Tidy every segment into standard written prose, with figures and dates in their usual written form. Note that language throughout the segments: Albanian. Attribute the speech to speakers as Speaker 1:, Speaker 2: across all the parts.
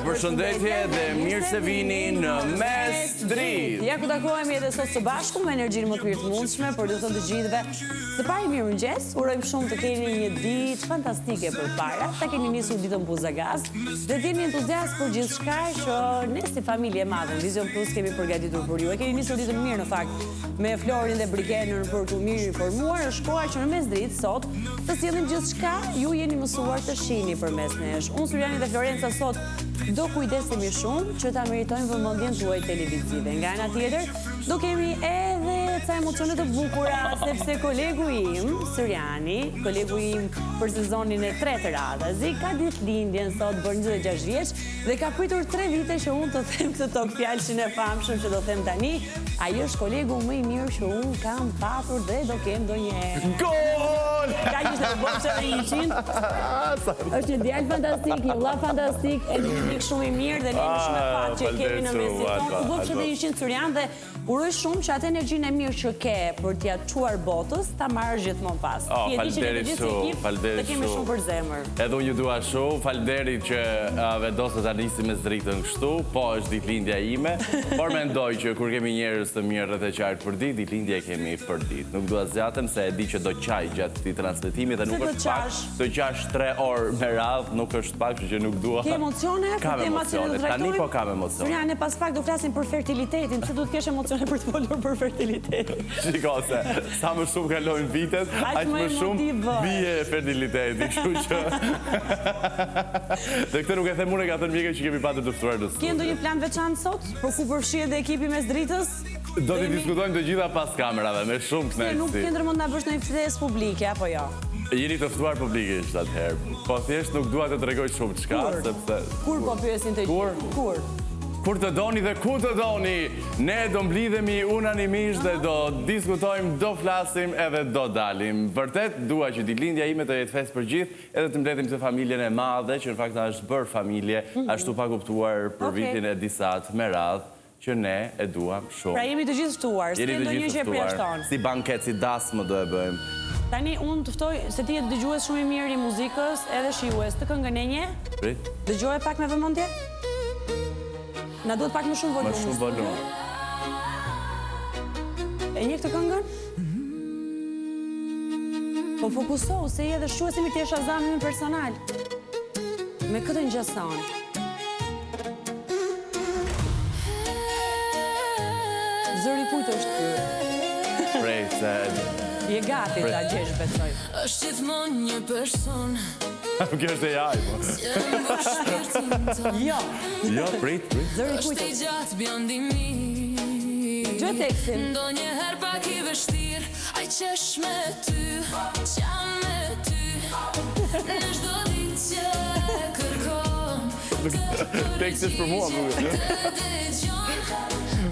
Speaker 1: Përshëndetje dhe mirë se vini në Mes Dritë.
Speaker 2: Ja ku takohemi edhe sot së bashku me energjinë më të mirë të mundshme për të thënë të gjithëve së pari mirëmëngjes. Urojmë shumë të keni një ditë fantastike përpara, ta keni nisur ditën buzagaz dhe të jeni entuziast për gjithçka që ne si familje e madhe në Vision Plus kemi përgatitur për ju. E keni nisur ditën mirë në fakt me Florin dhe Brikenën për të mirë informuar. Është koha që në Mes Dritë sot të sjellim gjithçka, ju jeni mësuar të shihni përmes nesh. Unë Suliani dhe Florenca sot do kujdesemi shumë që ta meritojmë vëmendjen tuaj televizive. Nga ana tjetër, do kemi edhe ca emocione të bukura sepse kolegu im, Suliani, kolegu im për sezonin e 3 të radhës, ka ditëlindjen sot, bën 26 vjeç dhe ka pritur 3 vite që unë të them këtë top fjalshin e famshëm që do them tani. Ai është kolegu më i mirë që unë kam patur dhe do kem ndonjëherë.
Speaker 1: Gol!
Speaker 2: Ka ishte të bëmë që në 100. Është një djalë fantastik, një vëlla fantastik, e një shumë i mirë dhe ne shumë e fat që kemi në mesin tonë. Të bëmë që në 100 Surian dhe uroj shumë që atë energjinë e mirë që ke për t'ia çuar botës ta marrësh gjithmonë pas.
Speaker 1: Faleminderit shumë,
Speaker 2: të kemi shumë për zemër.
Speaker 1: Edhe unë ju dua shumë, faleminderit që vendosët ta nisi Mes Dritën kështu, po është ditëlindja ime, por mendoj që kur kemi njerëz të mirë rreth e qartë për ditë, ditëlindje kemi për ditë. Nuk dua zgjatem se e di që do qaj gjatë këtij transmetimi dhe nuk është pak. Do qash 3 orë me radhë, nuk është pak, kështu që nuk dua.
Speaker 2: Ke emocione?
Speaker 1: Kam emocione. Tani po kam emocione.
Speaker 2: Suriane, pas pak do flasim për fertilitetin, pse duhet të kesh emocione për të folur për fertilitetin?
Speaker 1: Shiko se sa më shumë kalojnë vitet, aq më shumë bie fertiliteti, kështu që. Dhe këtë nuk e them unë, ka thënë mjekët që kemi patur të ftuar në studio.
Speaker 2: Ke ndonjë plan veçantë sot për ku përfshihet dhe ekipi Mes Dritës?
Speaker 1: Do t'i diskutojmë të gjitha pas kamerave, me shumë kënaqësi.
Speaker 2: Nuk ke ndërmend na bësh ndonjë ftesë publike apo jo?
Speaker 1: Jeni të ftuar publikisht atëherë. Po thjesht nuk dua të tregoj shumë çka, sepse
Speaker 2: kur po pyesin të gjithë? Kur?
Speaker 1: Kur të doni dhe ku të doni, ne do mblidhemi unanimisht dhe do diskutojmë, do flasim edhe do dalim. Vërtet, dua që ditëlindja ime të jetë festë për gjithë, edhe të mbledhim këtë familjen e madhe, që në fakt na është bërë familje, ashtu pa kuptuar për vitin e disat me radhë, që ne e duam shumë.
Speaker 2: Pra jemi të gjithë ftuar, s'ke ndonjë që e përjashton.
Speaker 1: Si banket, si dasmë do e bëjmë.
Speaker 2: Tani unë të ftoj se ti je dëgjues shumë i mirë i muzikës, edhe shijues të këngën e nje. Dëgjoje pak me vëmendje? Na duhet pak më shumë volum.
Speaker 1: Më shumë volum.
Speaker 2: E nje këtë këngën? Po fokusohu, se je dhe shquesi mi t'je Shazamin personal. Me këtë ngjason. Zëri kujt është ky?
Speaker 1: Prej se...
Speaker 2: Je gati ta gjesh, besoj.
Speaker 3: Është gjithmonë një person.
Speaker 1: Nuk është e jaj, po.
Speaker 2: Jo.
Speaker 1: Jo, prit.
Speaker 2: Zëri kujt
Speaker 3: është i gjatë bjondi mi.
Speaker 2: Gjë tekstin.
Speaker 3: Ndonjëherë pak i vështirë, ai qesh me ty, qam me ty. Në çdo ditë që kërkon.
Speaker 1: Teksti është për mua,
Speaker 3: Të dëgjon,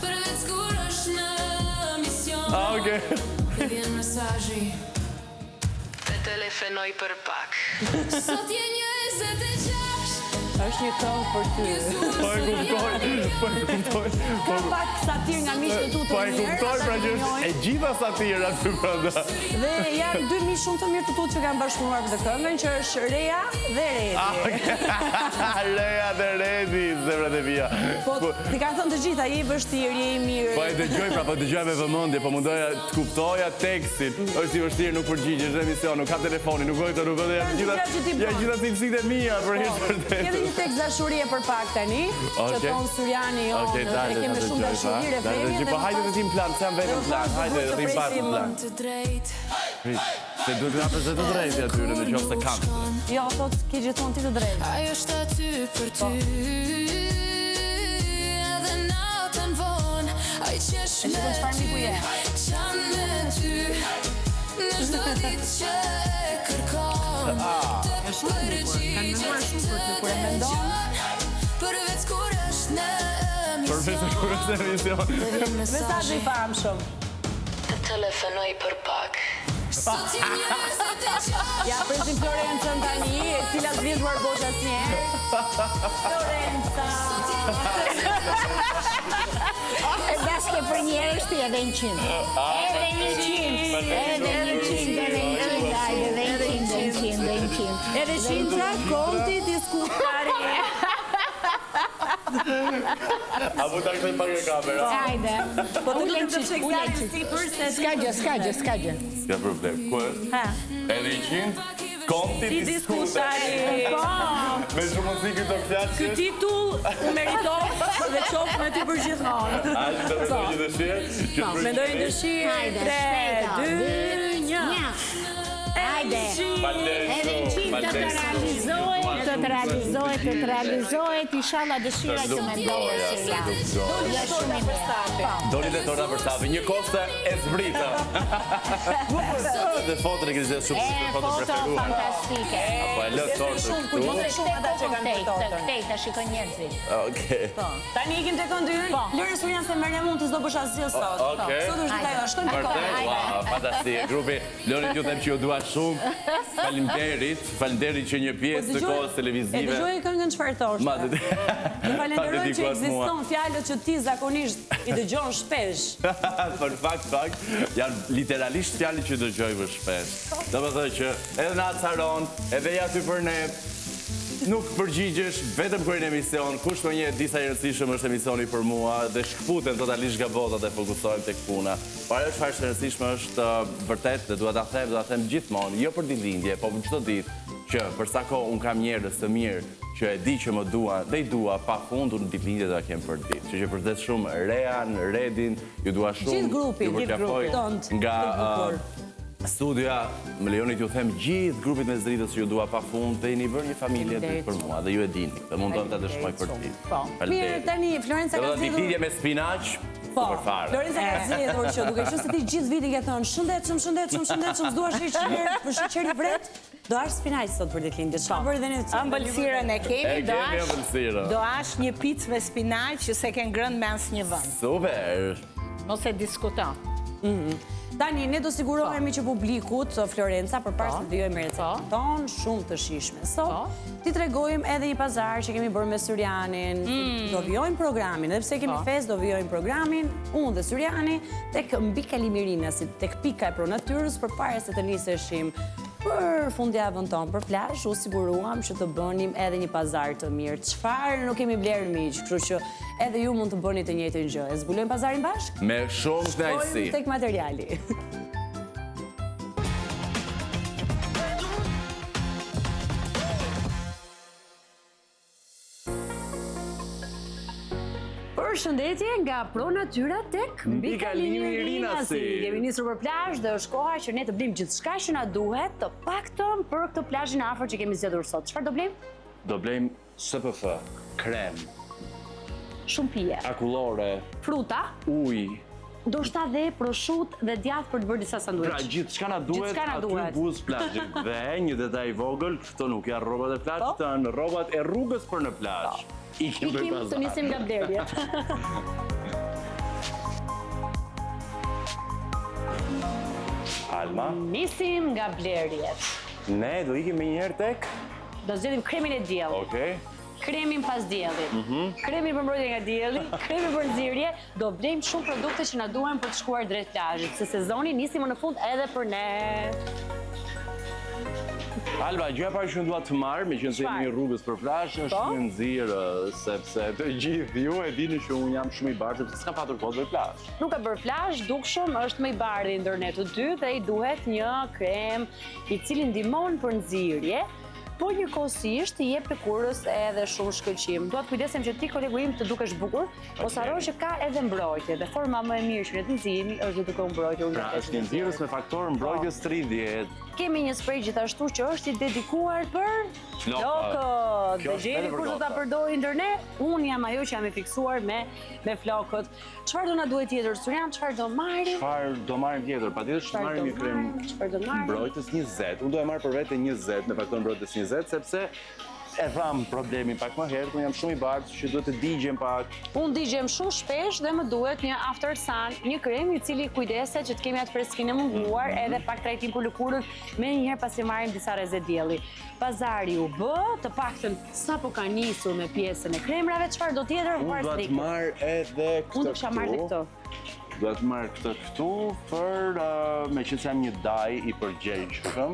Speaker 3: përveç kur është në mision.
Speaker 1: Okej.
Speaker 3: Vjen mesazhi. Të telefonoj për pak. Sot je 26.
Speaker 2: Është një këngë për ty.
Speaker 1: Po e kuptoj.
Speaker 2: Ka pak satir nga miqtë tu të mirë.
Speaker 1: Po e kuptoj, pra që është e gjitha satirë aty brenda.
Speaker 2: Dhe janë 2 miq shumë të mirë të tu që kanë bashkëpunuar këtë këngën, që është Reja dhe Redi.
Speaker 1: Reja dhe Redi, zemrat e mia.
Speaker 2: Po ti kanë thënë të gjitha, je i vështirë, je i mirë.
Speaker 1: Po e dëgjoj, po dëgjoj me vëmendje, po mundoja të kuptoja tekstin. Është i vështirë, nuk përgjigjesh në emision, nuk ka telefonin, nuk vojtë, nuk vëdhe, janë gjitha cilësitë e mia për hir të vërtetë.
Speaker 2: Një tekst dashurie për pak tani, që tonë Suliani jo, e keme shumë dashuri, refreni.
Speaker 1: Po hajde të tim plan, se jam vetëm plan, hajde të tim pas plan. Se duhet nga përse të drejtë atyre në qofë se kam.
Speaker 2: Jo, thot, ke gjithmonë ti të drejtë.
Speaker 3: Ajo është aty për ty, edhe natën vonë, ai qesh me ty, qan me ty, në çdo ditë që e kërkon. Përveç kur është në mision.
Speaker 2: Mesazhi i famshëm.
Speaker 3: Të telefonoj për pak. Sot je 26.
Speaker 2: Ja, presim Florencën tani, e cila zhvilluar botë asnjëherë. Florenca.
Speaker 4: E daske për njerëz ti edhe 100.
Speaker 2: Edhe Sintra, Konti, skuqari.
Speaker 1: A mu ta kthej pak e kamera?
Speaker 4: Hajde.
Speaker 2: Po të lutem të sheksarin sipër se
Speaker 4: S'ka gjë.
Speaker 1: S'ka problem. Ku është?
Speaker 2: Ha.
Speaker 1: Edhe 100? Konti
Speaker 2: Ti diskutari. Po.
Speaker 1: Me shumë muzikë të flasë.
Speaker 2: Ky titull u meriton dhe qoftë me ty për gjithmonë.
Speaker 1: A që të mendoj një dëshirë?
Speaker 2: Mendoj një dëshirë.
Speaker 4: Hajde,
Speaker 2: 3, 2, 1.
Speaker 4: Hajde. Edhe 100 të të realizohet, inshallah dëshira që me ndohet që janë. Ja shumë e mirë.
Speaker 1: Doli dhe torta për Stafi, një koste e zbrita. Dhe fotën e këtë zhjetë shumë si foto
Speaker 4: Foto
Speaker 1: preferuar.
Speaker 4: fantastike.
Speaker 1: Apo e lë tortë këtu.
Speaker 4: Këtej, të shikoj njerëzit.
Speaker 1: Okej.
Speaker 2: Tani ikim te këndyrë. Lëre Surjan se merrem unë të s'do bësh asgjë sot.
Speaker 1: Okej.
Speaker 2: Sot është dita jote, shkojmë
Speaker 1: Vërtet,
Speaker 2: kohë.
Speaker 1: wow, fantastike. Grupi, Lori ju them që ju dua shumë. Faleminderit që një pjesë të kohës
Speaker 2: E
Speaker 1: televizive.
Speaker 2: dëgjoj këngën çfarë thoshte.
Speaker 1: Ma të
Speaker 2: Falenderoj që
Speaker 1: dedikohet mua.
Speaker 2: ekziston fjalët që ti zakonisht i dëgjon shpesh.
Speaker 1: Për fakt, janë literalisht fjalët që dëgjoj më shpesh. Do të thënë që edhe na acaron, edhe ja ty për ne, nuk përgjigjesh vetëm kur në emision, kush më një disa i rëndësishëm është emisioni për mua dhe shkputen totalisht nga bota dhe fokusohem tek puna. Por ajo çfarë është e rëndësishme është vërtet dhe dua ta them gjithmonë, jo për ditëlindje, po për çdo ditë, që për sa kohë un kam njerëz të mirë që e di që më duan, dhe i dua pafund, unë ditëlindje do ta kem për ditë. Që përdet shumë Rean, Redin, ju dua shumë.
Speaker 2: Gjithë grupi,
Speaker 1: ju përqafoj nga studia, më lejoni t'ju them gjithë grupit me Zëritës që ju dua pafund dhe jeni bërë një familje për mua dhe ju e dini dhe mundon ta dëshmoj për ti.
Speaker 2: Mirë, tani Florenca ka zgjedhur.
Speaker 1: Ditëlindje me spinaq.
Speaker 2: Po, Florenca ka zgjedhur që duke qenë se ti gjithë vitin ke thënë shëndetshëm, s'dua sheqer, për sheqer i vret, do hash spinaq sot për ditëlindje. Çfarë bëri dhe ne?
Speaker 4: Ëmbëlsirën e kemi,
Speaker 1: ëmbëlsirën.
Speaker 4: do hash një picë me spinaq që se ke ngrënë me asnjë vend.
Speaker 1: Super.
Speaker 4: Mos e diskuton.
Speaker 2: Tani, ne do sigurohemi që publikut, Florenca, përpara se të vijojmë me recetën tonë, shumë të shijshme. Sot, ti tregojmë edhe një pazar që kemi bërë me Surjanin. Do vijojmë programin, edhe pse kemi fest, do vijojmë programin, unë dhe Surjani, tek mbi Kalimirina, si tek pika e pronatyrës, përpara se të niseshim për fundjavën tonë për plazh, u siguruam që të bënim edhe një pazar të mirë. Çfarë nuk kemi blerë miq, kështu që edhe ju mund të bëni të njëjtën gjë. E zbulojmë pazarin bashkë?
Speaker 1: Me shumë kënaqësi.
Speaker 2: Tek materiali. Përshëndetje nga Pro Natyra tek mbi Kalimirina-si. Jemi nisur për plazh dhe është koha që ne të blejmë gjithçka që na duhet, të paktën për këtë plazhin e afër që kemi zgjedhur sot. Çfarë do blejmë?
Speaker 1: Do blejmë SPF, krem,
Speaker 2: Shumë pije,
Speaker 1: akullore,
Speaker 2: fruta,
Speaker 1: ujë.
Speaker 2: ndoshta dhe proshut dhe djath për të bërë disa sanduiç.
Speaker 1: Pra, gjithçka na duhet
Speaker 2: Gjithçka na
Speaker 1: aty
Speaker 2: duhet.
Speaker 1: buz plazhit. Dhe një detaj i vogël, këto nuk janë rrobat e plazhit, këto janë rrobat e rrugës për në plazh. Ikim për
Speaker 2: Ikim të
Speaker 1: pazar.
Speaker 2: nisim nga blerjet.
Speaker 1: Alma,
Speaker 2: Nisim nga blerjet.
Speaker 1: ne do ikim me njëherë tek.
Speaker 2: Do zgjedhim kremin e diellit.
Speaker 1: Okej.
Speaker 2: Kremin pas diellit. Kremin për mbrojtje nga dielli, kremin për nxirje, do blejmë shumë produkte që na duhen për të shkuar drejt plazhit, se sezoni nisi më në fund edhe për ne.
Speaker 1: Alba, gjëja parë që unë dua të marr, me qenë se jemi rrugës për plazh, është një nxirë, sepse të gjithë ju e dini që unë jam shumë i bardhë, sepse s'kam patur kohë për plazh.
Speaker 2: Nuk ka bërë plazh, dukshëm, është më i bardhi ndër ne të dy dhe i duhet një krem i cili ndihmon për nxirje, por njëkohësisht i jep lëkurës edhe shumë shkëlqim. Dua të kujdesem që ti, kolegu im, të dukesh bukur, mos harro që ka edhe mbrojtje dhe forma më e mirë që ne të nxjihemi është duke u mbrojtur nga
Speaker 1: Pra, është një nxirës me faktor mbrojtjes 30.
Speaker 2: Kemi një sprej gjithashtu që është i dedikuar për flokët. Dhe gjeni kur do ta përdori ndër ne, unë jam ajo që jam e fiksuar me flokët. Çfarë do na duhet tjetër, Surjan? Çfarë do marrim?
Speaker 1: Çfarë do marrim tjetër? Patjetër që marrim një krem mbrojtës 20. Unë do e marr për vete 20 me faktor mbrojtës 20 sepse e tham problemin pak më herët, unë jam shumë i bardhë që duhet të digjem pak.
Speaker 2: Unë digjem shumë shpesh dhe më duhet një after sun, një krem i cili kujdeset që të kemi atë freskinë e munguar edhe pak trajtim për lëkurën me njëherë pasi marrim disa rreze dielli. Pazari u bë, të paktën sapo ka nisur me pjesën e kremrave, çfarë do tjetër?
Speaker 1: Unë do të marr edhe këtë.
Speaker 2: Unë do kisha marrë dhe këtë.
Speaker 1: Duhet marrë këtë këtu për me që sem një daj i përgjegjshëm,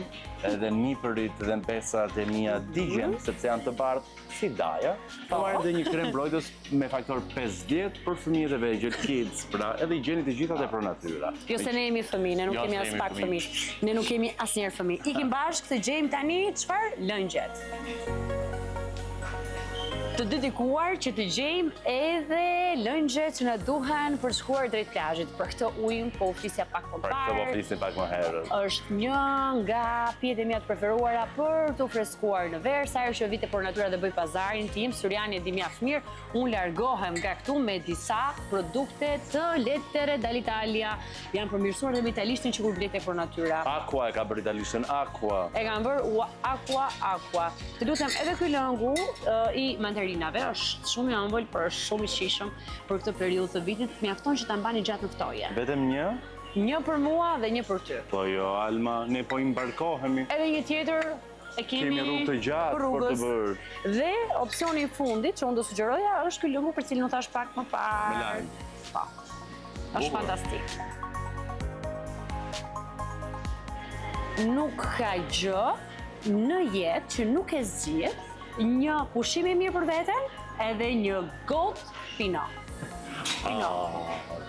Speaker 1: edhe nipërit dhe mpesat e mia digjen, sepse janë të bardhë si daja. Marrë dhe një krem brojtës me faktor 50 për fëmijët e vegjël, kids, pra edhe i gjeni të gjithat e pro natyra.
Speaker 2: Jo se ne jemi fëmijë, ne nuk kemi as pak fëmijë. Ne nuk kemi asnjëherë fëmijë. Ikim bashkë të gjejmë tani çfarë lëngjet. Të dedikuar që të gjejmë edhe lëngjet që na duhen për shkuar drejt plazhit. Për këtë ujin po u flisja pak më parë.
Speaker 1: Për këtë po flisni pak më herët.
Speaker 2: Është një nga pijet e mia të preferuara për të freskuar në verë. Sa herë që vite për natyra dhe bëj pazarin tim, Suriani e di mjaft mirë, unë largohem nga këtu me disa produkte të lettere dall'Italia. Janë përmirësuar dhe me italishtin që kur blete për natyra.
Speaker 1: Aqua e ka bërë italishtin, Aqua.
Speaker 2: E kanë bërë Aqua. Të lutem edhe ky lëngu i mandarinave është shumë i ëmbël, por është shumë i shijshëm për këtë periudhë të vitit. Mjafton që ta mbani gjatë në ftoje.
Speaker 1: Vetëm një?
Speaker 2: Një për mua dhe një për ty.
Speaker 1: Po jo, Alma, ne po imbarkohemi.
Speaker 2: Edhe një tjetër e kemi
Speaker 1: rrugë të gjatë për të bërë.
Speaker 2: Dhe opsioni i fundit që unë do sugjeroja është ky lëngu për cilin u thash pak më parë.
Speaker 1: Me lajm.
Speaker 2: Po. Është fantastik. Nuk ka gjë në jetë që nuk e zgjidh një pushim i mirë për veten, edhe një gotë Pinot.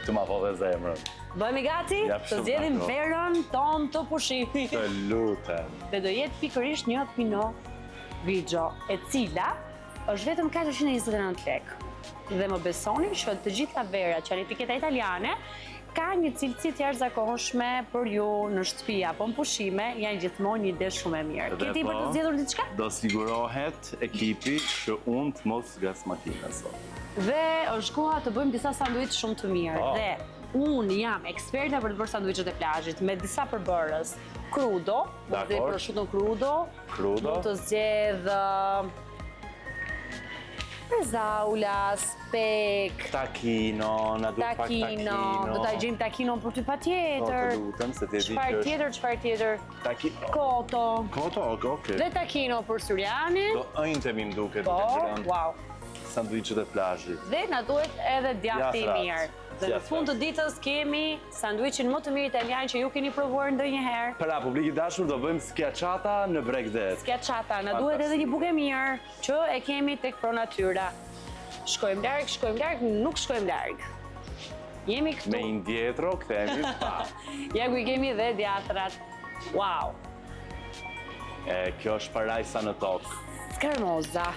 Speaker 1: Të ma po dhe zemrën.
Speaker 2: Bëhemi gati të zgjedhim verën tonë të pushimit.
Speaker 1: Të lutem.
Speaker 2: Dhe do jetë pikërisht një Pinot Grigio, e cila është vetëm 429 lekë. Dhe më besoni që të gjitha verat që janë etiketa italiane ka një cilësi të jashtëzakonshme për ju në shtëpi apo në pushime, janë gjithmonë një ide shumë e mirë. Ke ti për të zgjedhur diçka?
Speaker 1: Do sigurohet ekipi që unë të mos gas makinën sot.
Speaker 2: Dhe është koha të bëjmë disa sanduiç shumë të mirë. Dhe unë jam eksperta për të bërë sanduiçet e plazhit me disa përbërës. Crudo, do të bëj prosciutto crudo. Do të zgjedh Prezaula, spek,
Speaker 1: takino, na duhet pak takino.
Speaker 2: Do ta gjejmë takinon për ty patjetër.
Speaker 1: Po, të lutem, se ti e di që
Speaker 2: Çfarë tjetër?
Speaker 1: Takino.
Speaker 2: Koto.
Speaker 1: Koto, okay.
Speaker 2: Dhe takino për Surianin.
Speaker 1: Do ëjtemi më duket.
Speaker 2: Po, wow.
Speaker 1: Sanduiçet e plazhit.
Speaker 2: Dhe na duhet edhe djathti i mirë. Dhe në fund të ditës kemi sanduiçin më të mirë italian që ju keni provuar ndonjëherë.
Speaker 1: Pra, publik i dashur, do bëjmë schiacciata në Bregdet.
Speaker 2: Schiacciata, na duhet edhe një bukë mirë që e kemi tek Pro Natyra. Shkojmë larg, nuk shkojmë larg. Jemi këtu.
Speaker 1: Me indietro, kthehemi pa.
Speaker 2: Ja ku i kemi dhe djatrat. Wow.
Speaker 1: Kjo është parajsa në tokë.
Speaker 2: Scarmoza,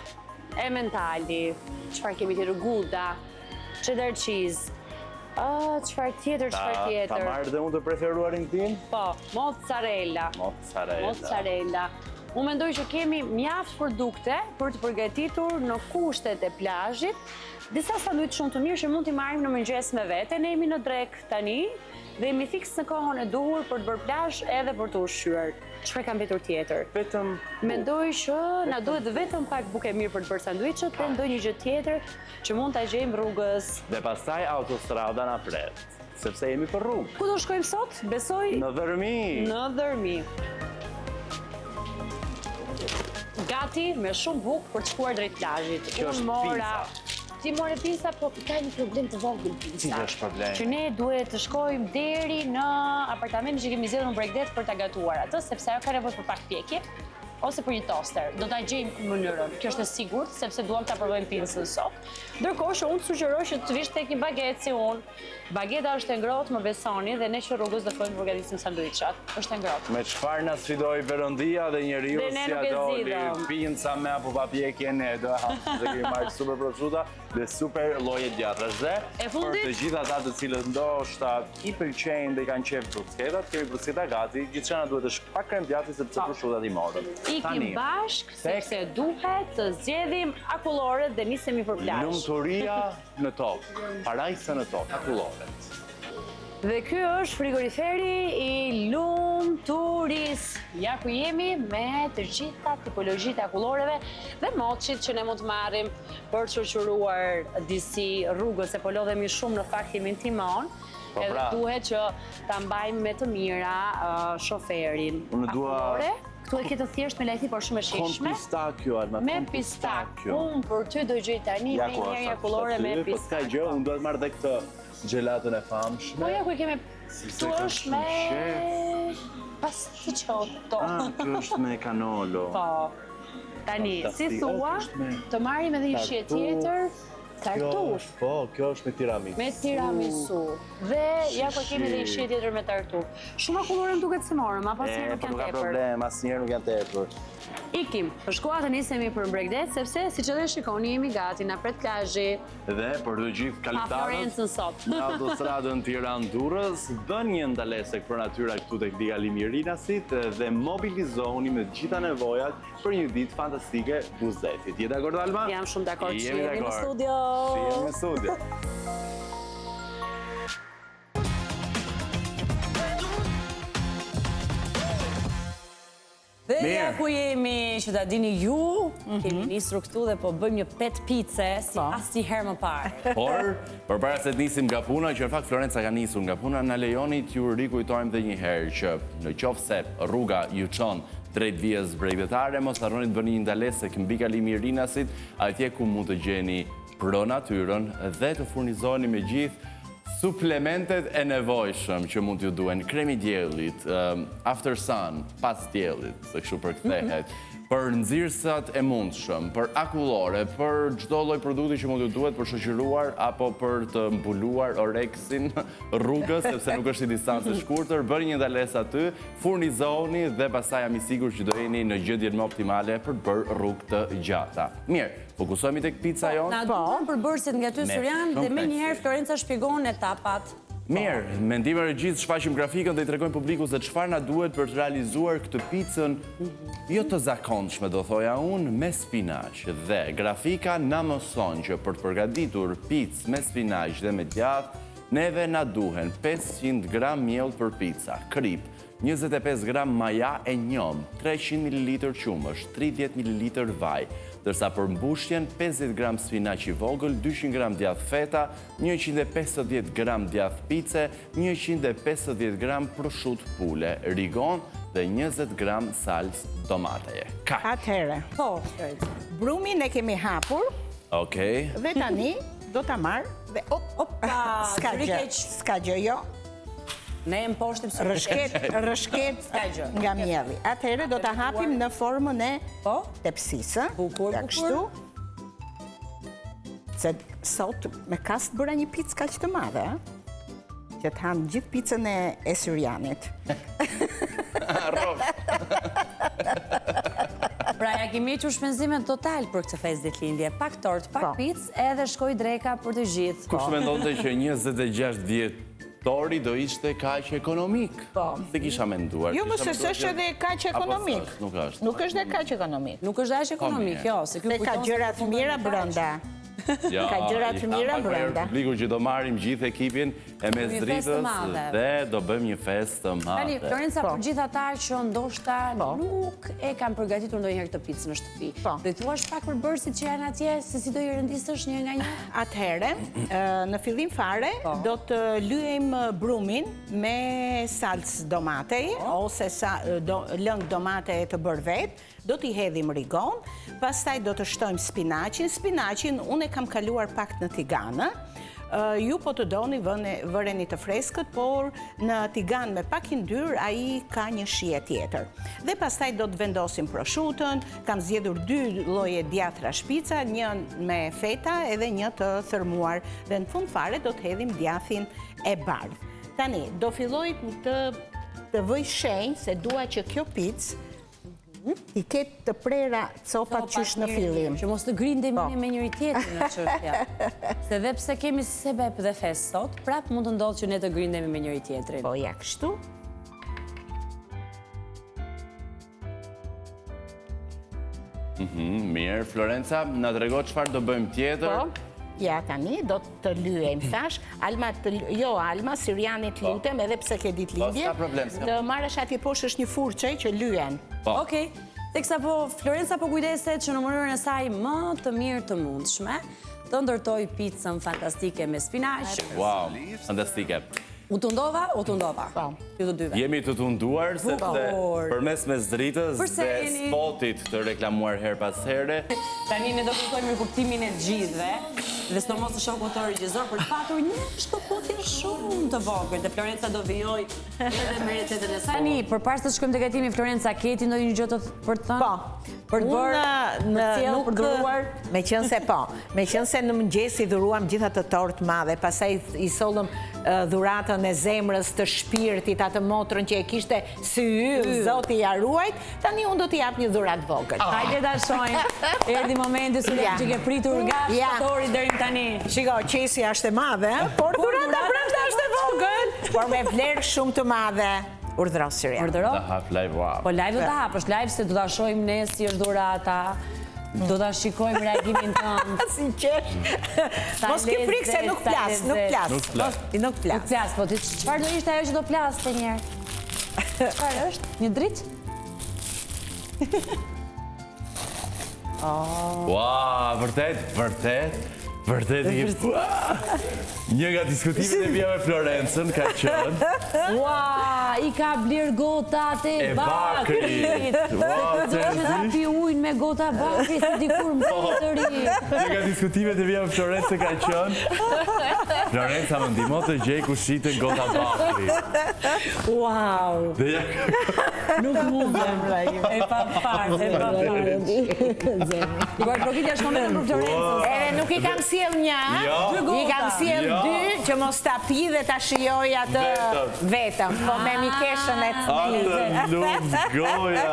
Speaker 2: Emmentalli, çfarë kemi tjetër? Gouda, cheddar cheese. Çfarë tjetër?
Speaker 1: Ta marrë dhe unë të preferuarin tim?
Speaker 2: Po, mozzarella. Unë mendoj që kemi mjaft produkte për të përgatitur në kushtet e plazhit. Disa sanduiç shumë të mirë që mund t'i marrim në mëngjes me vete. Ne jemi në drek tani dhe jemi fiks në kohën e duhur për të bërë plazh edhe për të ushqyer. Çfarë ka mbetur tjetër?
Speaker 1: Vetëm
Speaker 2: mendoj që na duhet vetëm pak bukë mirë për të bërë sanduiçet dhe ndonjë gjë tjetër që mund ta gjejmë rrugës.
Speaker 1: Dhe pastaj autostrada na pret, sepse jemi për rrugë.
Speaker 2: Ku do shkojmë sot? Besoj
Speaker 1: në Dërmi.
Speaker 2: Gati me shumë bukë për të shkuar drejt plazhit.
Speaker 1: Kjo është pizza.
Speaker 2: Ti more pizza, po ka një problem të vogël pizza.
Speaker 1: Cili është problemi?
Speaker 2: Që ne duhet të shkojmë deri në apartamentin që kemi zgjedhur në Bregdet për ta gatuar atë, sepse ajo ka nevojë për pak pjekje ose për një toster. Do ta gjejmë mënyrën. Kjo është e sigurt, sepse duam ta provojmë pizzën sot. Ndërkohë që unë sugjeroj që të vish tek një baget si unë. Bageta është e ngrohtë, më besoni, dhe ne që rrugës do fillojmë përgatisim sanduiçat. Është e ngrohtë.
Speaker 1: Me çfarë na sfidoi Perëndia dhe njeriu si ato pinca me apo pa pjekje, ne do hapim se kemi marrë super prosciutto dhe super lloje djatrash dhe për të gjithë ata të cilët ndoshta i pëlqejnë dhe i kanë qejf bruschetat, kemi bruscheta gati, gjithçka na duhet është pak krem djathtë sepse prosciutat i morën.
Speaker 2: Ikim bashk sepse duhet të zgjedhim akulloret dhe nisemi për plazh.
Speaker 1: Lumturia në tokë, parajsa në tokë, akulloret.
Speaker 2: Dhe ky është frigoriferi i lumturisë. Ja ku jemi me të gjitha tipologjitë akulloreve dhe moçit që ne mund të marrim për të shoqëruar disi rrugës, se po lodhemi shumë në fakt jemi në timon. Edhe duhet që ta mbajmë me të mira shoferin. Akullore, këtu e ke të thjesht me lajthi, por shumë e shijshme.
Speaker 1: Kon pistakjo, Alma.
Speaker 2: Me pistakjo. Unë për ty do gjej tani me një akullore me pistakjo.
Speaker 1: Po s'ka gjë, unë do të marr edhe këtë Gjelatën e famshme.
Speaker 4: Po ja ku kemi këtu është me pasticciotto.
Speaker 1: Kjo është me canolo.
Speaker 4: Po. Tani, si thua, të marrim edhe një shije tjetër, tartuf.
Speaker 1: Po, kjo është me tiramisu.
Speaker 4: Me tiramisu. Dhe ja ku kemi edhe një shije tjetër me tartuf. Shumë akulluar më duket se morëm, apo asnjëherë nuk janë
Speaker 1: Nuk ka
Speaker 4: tepër.
Speaker 1: problem, asnjëherë nuk janë tepër.
Speaker 4: Ikim, për shkoa të nisemi për Bregdet, sepse siç edhe shikoni jemi gati na pret plazhi.
Speaker 1: Dhe për të gjithë
Speaker 4: Pa
Speaker 1: kaltarët
Speaker 4: Florencën sot.
Speaker 1: në autostradën Tiranë-Durrës, bën një ndalesë për natyra këtu tek Dia Limirinasit dhe mobilizohuni me të gjitha nevojat për një ditë fantastike Buzetit. Je dakord, Alma?
Speaker 4: Jam shumë dakord,
Speaker 1: Jemi
Speaker 4: jemi në
Speaker 1: dakord.
Speaker 4: studio.
Speaker 1: Jemi në studio.
Speaker 2: Dhe
Speaker 1: Mirë.
Speaker 2: ja ku jemi, që ta dini ju, kemi nisur këtu dhe po bëjmë një pet pice si asnjëherë më parë.
Speaker 1: Por, përpara se të nisim nga puna, që në fakt Florenca ka nisur nga puna, na lejoni t'ju rikujtojmë dhe një herë që në qoftë se rruga ju çon drejt vijës Bregdetare, mos harroni të bëni një ndalesë tek mbi kalimi i Rinasit, atje ku mund të gjeni pro natyrën dhe të furnizoheni me gjithë suplementet e nevojshëm që mund t'ju duen, kremi diellit, after sun, pas diellit, se kështu përkthehet, për nxirësat e mundshëm, për akullore, për çdo lloj produkti që mund t'ju duhet për shoqëruar apo për të mbuluar oreksin rrugës, sepse nuk është i distancë shkurtër, bëni një ndalesë aty, furnizohuni dhe pastaj jam i sigurt që do jeni në gjendjen më optimale për të bërë rrugë të gjata. Mirë, fokusohemi tek pica jonë.
Speaker 2: Na duan përbërësit nga ty
Speaker 1: Me
Speaker 2: Surian dhe
Speaker 1: shumë
Speaker 2: me njëherë
Speaker 1: plotësi.
Speaker 2: Florenca shpjegon etapat.
Speaker 1: Mirë, me ndihmën e regjisë shfaqim grafikën dhe i tregojmë publiku se çfarë na duhet për të realizuar këtë picën jo të zakonshme, do thoja unë, me spinaq. Dhe grafika na mëson që për të përgatitur picë me spinaq dhe me djathë, neve na duhen 500 gram mjell për pica, krip, 25 gram maja e njom, 300 ml qumësh, 30 ml vaj, dërsa për mbushjen 50 gram spinaq i vogël, 200 gram djathë feta, 150 gram djathë pice, 150 gram prosciutto pule, rigon dhe 20 gram salsë domateje. Ka.
Speaker 5: Atëherë,
Speaker 2: Po, Florenca.
Speaker 5: brumin e kemi hapur
Speaker 1: Okej.
Speaker 5: dhe tani do ta marr dhe
Speaker 2: Opa,
Speaker 5: s'ka
Speaker 2: zëri
Speaker 5: gjë,
Speaker 2: keq.
Speaker 5: s'ka gjë jo.
Speaker 2: Ne e mposhtim së
Speaker 5: Rëshket
Speaker 2: S'ka gjë.
Speaker 5: nga mjelli. Atëherë do ta hapim në formën e
Speaker 2: Po,
Speaker 5: tepsisë.
Speaker 2: Bukur,
Speaker 5: Ja
Speaker 2: bukur.
Speaker 5: kështu. Se sot me kast bëra një picë kaq të madhe, që të ham gjithë picën e Syrianit.
Speaker 2: pra ja kemi hequr shpenzimet total për këtë fest ditëlindje. Pak tort, pak
Speaker 5: Po.
Speaker 2: picë, edhe shkoj dreka për të gjithë.
Speaker 1: Kush mendonte që 26 vjetori do ishte kaq ekonomik?
Speaker 2: Po.
Speaker 1: Se kisha menduar.
Speaker 5: Jo,
Speaker 1: kisha
Speaker 5: mëse
Speaker 1: menduar
Speaker 5: s'është
Speaker 1: që-
Speaker 5: edhe kaq
Speaker 1: Apo
Speaker 5: ekonomik.
Speaker 1: s'është, nuk është.
Speaker 5: Nuk është edhe kaq ekonomik.
Speaker 2: Nuk është dash ekonomik,
Speaker 1: mirë.
Speaker 2: jo, se ky
Speaker 5: Se ka
Speaker 2: kujton se
Speaker 5: gjëra të
Speaker 2: fundon
Speaker 5: mira
Speaker 2: me kaq.
Speaker 5: brenda.
Speaker 1: Ja,
Speaker 5: Ka gjëra të mira brenda.
Speaker 1: Publiku që do marrim gjithë ekipin e mes
Speaker 2: Një festë
Speaker 1: dritës
Speaker 2: madhe.
Speaker 1: dhe do bëjmë një festë të
Speaker 2: Tani,
Speaker 1: madhe.
Speaker 2: Florenca,
Speaker 5: Po.
Speaker 2: për gjithë ata që ndoshta
Speaker 5: Po.
Speaker 2: nuk e kanë përgatitur ndonjëherë këtë picë në shtëpi.
Speaker 5: Po.
Speaker 2: Do i thuash pak për bërësit që janë atje, se si do i rëndisësh një nga një?
Speaker 5: Atëherë, në fillim fare, do të lyejm brumin me salsë domatej, ose lëng domatej të bërë vetë, do t'i hedhim rigon, pastaj do të shtojmë spinaqin. Spinaqin unë e kam kaluar pak në tiganë, ju po të doni vëreni të freskët, por në tigan me pak i ndyr ai ka një shije tjetër. Dhe pastaj do të vendosim prosciutën, kam zgjedhur 2 lloje djathra shpica, një me feta edhe një të thërmuar dhe në fund fare do të hedhim djathin e bardhë. Tani do filloj të vëj shenjë se dua që kjo picë i ketë të prera copat qysh në fillim.
Speaker 2: Që mos të grindemi me njëri tjetrin në çështje. Se dhe pse kemi sebeb dhe fest sot, prap mund të ndodhë që ne të grindemi me njëri tjetrin.
Speaker 5: Po ja kështu.
Speaker 1: Mirë, Florenca, na trego çfarë do bëjmë tjetër?
Speaker 5: Po, ja tani, do të lyejmë, thash. Alma, Alma, Sirianit lutem, edhe pse ke ditë lindje.
Speaker 1: s'ka problem, s'ka
Speaker 5: Të marrësh atje poshtë është një furçe që lyen.
Speaker 1: Po.
Speaker 2: Okej, teksa po Florenca po kujdeset që në mënyrën e saj më të mirë të mundshme, të ndërtoj picën fantastike me spinaq.
Speaker 1: Wow, fantastike.
Speaker 2: U tundova? U tundova.
Speaker 5: Po.
Speaker 2: Ju të dyve.
Speaker 1: Jemi të tunduar sepse
Speaker 2: Bukur.
Speaker 1: përmes mes dritës
Speaker 2: Përse
Speaker 1: dhe
Speaker 2: jeni?
Speaker 1: spotit të reklamuar her pas here,
Speaker 2: Tani ne do kërkojmë kuptimin e gjithëve Dhe s'no mos të shoku të regjizor për të patur një shkëputje shumë të vogël. Dhe Florenca do vijoj edhe me recetën e saj. Tani, përpara se të shkojmë tek hetimi, Florenca, keti ndonjë gjë për të thënë?
Speaker 5: Po.
Speaker 2: Për të bërë, për dhuruar?
Speaker 5: Meqense në mëngjes i dhuruam gjitha të tortë madhe, pastaj i sollëm dhuratën e zemrës, të shpirtit, atë motrën që e kishte si yll, Zoti ja ruajt, tani unë do t'i jap një dhuratë vogël.
Speaker 2: Hajde ta shohim. Erdhi momenti që ke pritur nga shtatori deri tani.
Speaker 5: Shiko, qesi është e madhe, por dhurata brenda është e vogël, por me vlerë shumë të madhe. Urdhëro Syria.
Speaker 2: Urdhëro?
Speaker 1: Ta hap live, wow.
Speaker 2: Po live do ta hapësh, live se do ta shohim ne si është dhurata. Do ta shikojmë reagimin tënd.
Speaker 5: Si qesh. Mos ke frikë se nuk plas. Nuk plas.
Speaker 2: Po ti çfarë do ishte ajo që do plaste një herë? Çfarë është? Një dritë?
Speaker 1: Ua, vërtet i ke... Një nga diskutimet e vija me Florencën ka qënë...
Speaker 2: Ua, i ka bler gotat e bakrit! Do që da pi ujnë me gota bakrit, si dikur më të ri.
Speaker 1: Një nga diskutimet e vija me Florencën ka qënë... Florenca më ndihmo të gjej ku shiten gota bakrit.
Speaker 5: Wow!
Speaker 2: Nuk mundem, e pa farë, Duar prokitja shkometën për Florencën.
Speaker 5: Edhe nuk i kam sjell një, i kam sjell dy që mos ta pi dhe ta shijoj atë vetëm, po me mikeshën e
Speaker 1: Atë luz goja,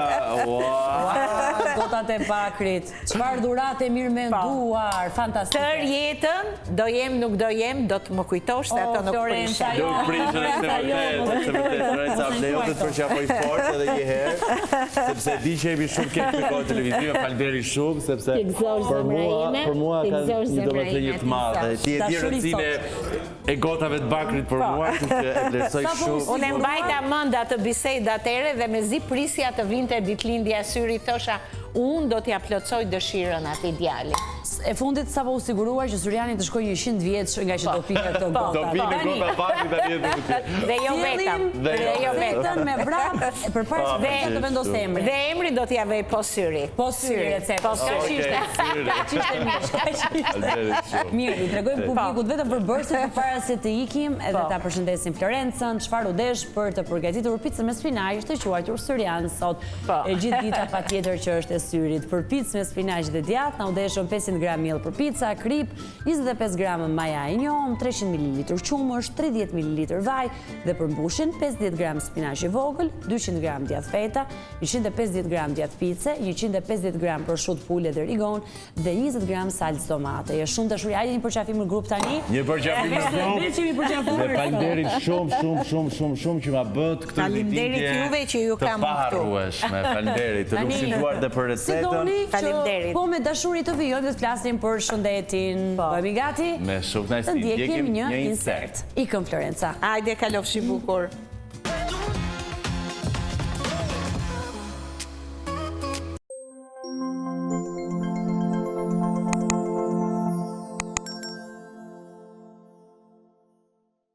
Speaker 2: gotat e bakrit, çfarë dhurate mirë menduar, fantastike.
Speaker 5: Tër jetën, do jem, nuk do jem, do të më kujtosh se ato nuk prishen.
Speaker 1: Nuk prishen e Florenca vlejotet për që apo i fort edhe një herë, sepse di që jemi shumë keq me kohë televizive, falënderi shumë, sepse për mua ka një domethënie të madhe. Ti e di rëndësinë e gotave të bakrit për mua, që e vlerësoj shumë.
Speaker 5: Unë mbajta mend atë bisedë atëherë dhe mezi prisja të vinte ditëlindja e Syrit, thosha, unë do t'ja plotsoj dëshirën atij djalit.
Speaker 2: E fundit sa po u siguruar që Syriani të shkojë 100 vjeç nga që do pinë këto gota.
Speaker 1: Do pinë gota bakrit tani edhe
Speaker 5: Dhe jo vetëm.
Speaker 2: Dhe jo vetëm me vrap përpara se të vendos emrin.
Speaker 5: Dhe emri do t'ja vej po Syri.
Speaker 2: Po Syri recept. Po Syri. Mirë, i tregojmë publikut vetëm për bërësit përpara se të ikim edhe ta përshëndesim Florencën, çfarë u desh për të përgatitur picën me spinaq të quajtur Syrian sot. E gjithë dita patjetër që është e Syrit. Për picë me spinaq dhe djathtë na u deshën 500 gram miell për pica, krip, 25 gram maja e njom, 300 ml qumësh, 30 ml vaj dhe për mbushin 50 gram spinaq i vogël, 200 gram djathtë feta, 150 gram djathtë pice, 150 gram prosciutto pule dhe rigon dhe 20 gram salcë tomate. Je shumë dashuri, hajde një përqafim në grup tani.
Speaker 1: Një përqafim në grup. Dhe faleminderit shumë që ma bët këtë ditindje të paharrueshme. Faleminderit, të rukësinduar dhe për recetën.
Speaker 2: Faleminderit. Po me dashuri të vijojmë dhe të flasim për shëndetin. Bëhemi gati?
Speaker 1: Me shumë knajsi.
Speaker 2: Të ndjekim një insert. Ikëm Florenca.
Speaker 5: Hajde, kalofshi bukur.